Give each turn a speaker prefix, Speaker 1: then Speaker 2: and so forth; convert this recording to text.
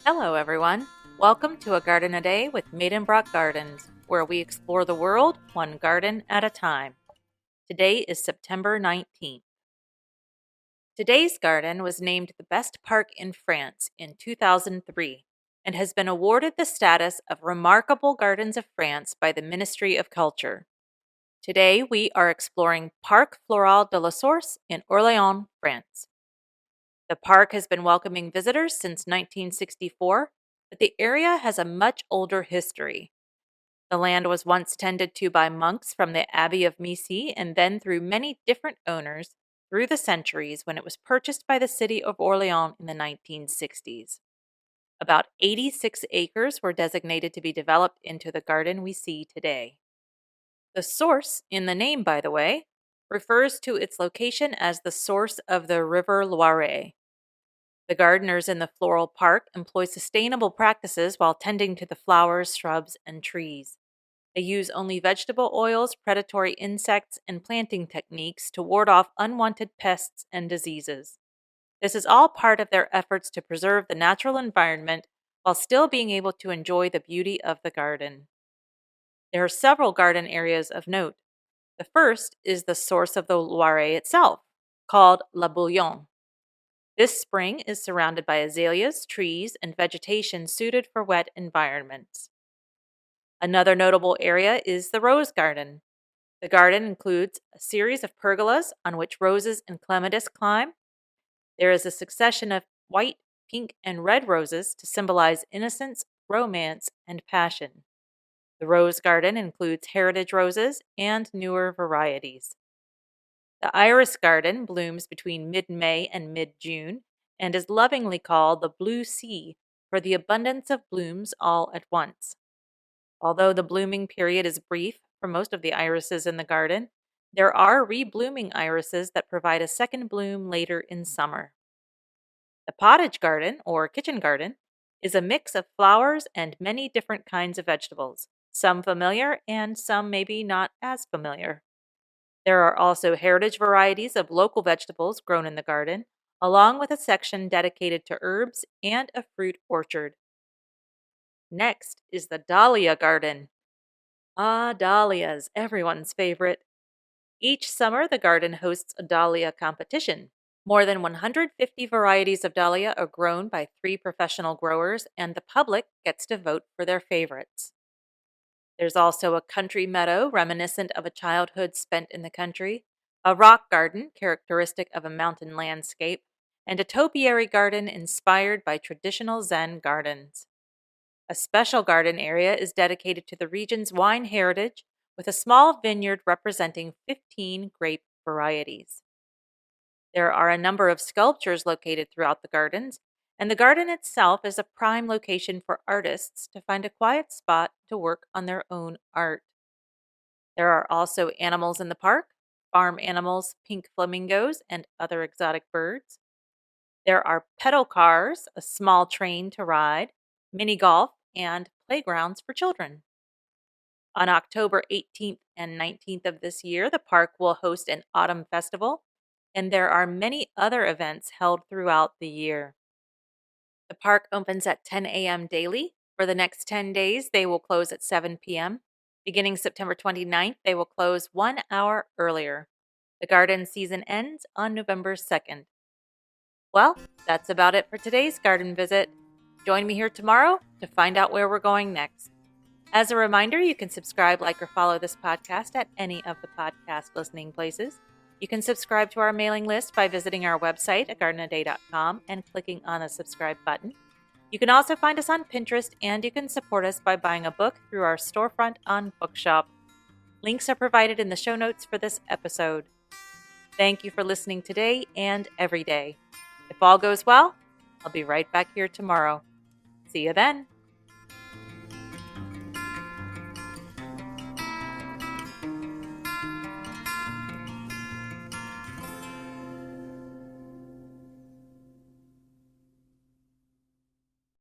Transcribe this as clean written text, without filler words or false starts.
Speaker 1: Hello, everyone. Welcome to A Garden a Day with Maidenbrock Gardens, where we explore the world one garden at a time. Today is September 19th. Today's garden was named the best park in France in 2003 and has been awarded the status of Remarkable Gardens of France by the Ministry of Culture. Today we are exploring Parc Floral de la Source in Orléans, France. The park has been welcoming visitors since 1964, but the area has a much older history. The land was once tended to by monks from the Abbey of Missy and then through many different owners through the centuries when it was purchased by the city of Orléans in the 1960s. About 86 acres were designated to be developed into the garden we see today. The source in the name, by the way, refers to its location as the source of the River Loire. The gardeners in the floral park employ sustainable practices while tending to the flowers, shrubs, and trees. They use only vegetable oils, predatory insects, and planting techniques to ward off unwanted pests and diseases. This is all part of their efforts to preserve the natural environment while still being able to enjoy the beauty of the garden. There are several garden areas of note. The first is the source of the Loire itself, called La Bouillon. This spring is surrounded by azaleas, trees, and vegetation suited for wet environments. Another notable area is the rose garden. The garden includes a series of pergolas on which roses and clematis climb. There is a succession of white, pink, and red roses to symbolize innocence, romance, and passion. The rose garden includes heritage roses and newer varieties. The iris garden blooms between mid-May and mid-June and is lovingly called the Blue Sea for the abundance of blooms all at once. Although the blooming period is brief for most of the irises in the garden, there are reblooming irises that provide a second bloom later in summer. The pottage garden, or kitchen garden, is a mix of flowers and many different kinds of vegetables, some familiar and some maybe not as familiar. There are also heritage varieties of local vegetables grown in the garden, along with a section dedicated to herbs and a fruit orchard. Next is the dahlia garden. Ah, dahlias, everyone's favorite. Each summer, the garden hosts a dahlia competition. More than 150 varieties of dahlia are grown by 3 professional growers, and the public gets to vote for their favorites. There's also a country meadow reminiscent of a childhood spent in the country, a rock garden characteristic of a mountain landscape, and a topiary garden inspired by traditional Zen gardens. A special garden area is dedicated to the region's wine heritage, with a small vineyard representing 15 grape varieties. There are a number of sculptures located throughout the gardens, and the garden itself is a prime location for artists to find a quiet spot to work on their own art. There are also animals in the park, farm animals, pink flamingos, and other exotic birds. There are pedal cars, a small train to ride, mini golf, and playgrounds for children. On October 18th and 19th of this year, the park will host an autumn festival, and there are many other events held throughout the year. The park opens at 10 a.m. daily. For the next 10 days, they will close at 7 p.m. Beginning September 29th, they will close 1 hour earlier. The garden season ends on November 2nd. Well, that's about it for today's garden visit. Join me here tomorrow to find out where we're going next. As a reminder, you can subscribe, like, or follow this podcast at any of the podcast listening places. You can subscribe to our mailing list by visiting our website at gardenaday.com and clicking on the subscribe button. You can also find us on Pinterest, and you can support us by buying a book through our storefront on Bookshop. Links are provided in the show notes for this episode. Thank you for listening today and every day. If all goes well, I'll be right back here tomorrow. See you then.